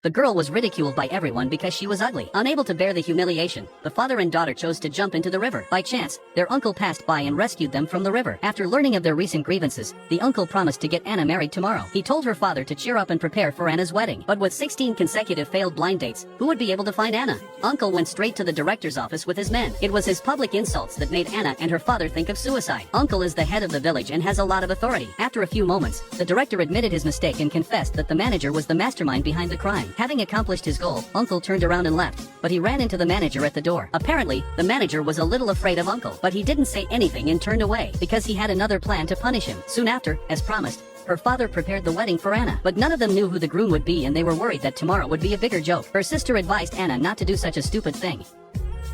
The girl was ridiculed by everyone because she was ugly. Unable to bear the humiliation, the father and daughter chose to jump into the river. By chance, their uncle passed by and rescued them from the river. After learning of their recent grievances, the uncle promised to get Anna married tomorrow. He told her father to cheer up and prepare for Anna's wedding. But with 16 consecutive failed blind dates, who would be able to find Anna? Uncle went straight to the director's office with his men. It was his public insults that made Anna and her father think of suicide. Uncle is the head of the village and has a lot of authority. After a few moments, the director admitted his mistake and confessed that the manager was the mastermind behind the crime. Having accomplished his goal, Uncle turned around and left, but he ran into the manager at the door. Apparently, the manager was a little afraid of Uncle, but he didn't say anything and turned away because he had another plan to punish him. Soon after, as promised, her father prepared the wedding for Anna, but none of them knew who the groom would be and they were worried that tomorrow would be a bigger joke. Her sister advised Anna not to do such a stupid thing.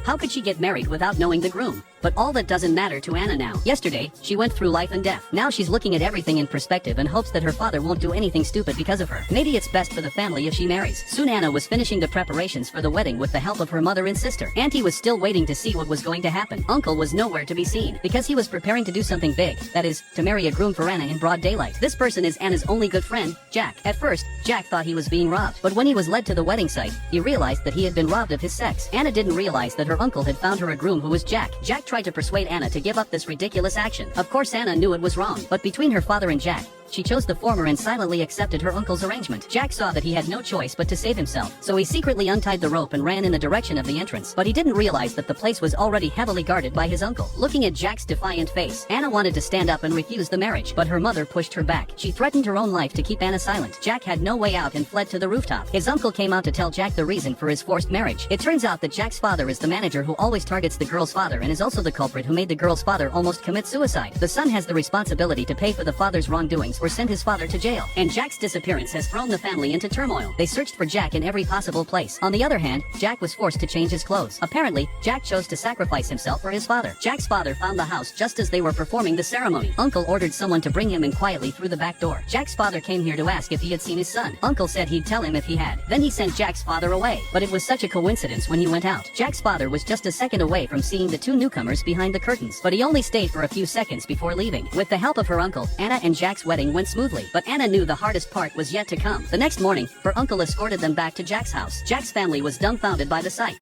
How could she get married without knowing the groom? But all that doesn't matter to Anna now. Yesterday, she went through life and death. Now she's looking at everything in perspective and hopes that her father won't do anything stupid because of her. Maybe it's best for the family if she marries. Soon Anna was finishing the preparations for the wedding with the help of her mother and sister. Auntie was still waiting to see what was going to happen. Uncle was nowhere to be seen because he was preparing to do something big. That is, to marry a groom for Anna in broad daylight. This person is Anna's only good friend, Jack. At first, Jack thought he was being robbed, but when he was led to the wedding site, he realized that he had been robbed of his sex. Anna didn't realize that her uncle had found her a groom who was Jack. Jack tried to persuade Anna to give up this ridiculous action. Of course Anna knew it was wrong, but between her father and Jack, she chose the former and silently accepted her uncle's arrangement. Jack saw that he had no choice but to save himself, so he secretly untied the rope and ran in the direction of the entrance. But he didn't realize that the place was already heavily guarded by his uncle. Looking at Jack's defiant face, Anna wanted to stand up and refuse the marriage, but her mother pushed her back. She threatened her own life to keep Anna silent. Jack had no way out and fled to the rooftop. His uncle came out to tell Jack the reason for his forced marriage. It turns out that Jack's father is the manager who always targets the girl's father and is also the culprit who made the girl's father almost commit suicide. The son has the responsibility to pay for the father's wrongdoings or send his father to jail, and Jack's disappearance has thrown the family into turmoil. They searched for Jack in every possible place. On the other hand, Jack was forced to change his clothes. Apparently, Jack chose to sacrifice himself for his father. Jack's father found the house just as they were performing the ceremony. Uncle ordered someone to bring him in quietly through the back door. Jack's father came here to ask if he had seen his son. Uncle said he'd tell him if he had. Then he sent Jack's father away. But it was such a coincidence when he went out. Jack's father was just a second away from seeing the two newcomers behind the curtains, but he only stayed for a few seconds before leaving. With the help of her uncle, Anna and Jack's wedding went smoothly, but Anna knew the hardest part was yet to come. The next morning, her uncle escorted them back to Jack's house. Jack's family was dumbfounded by the sight.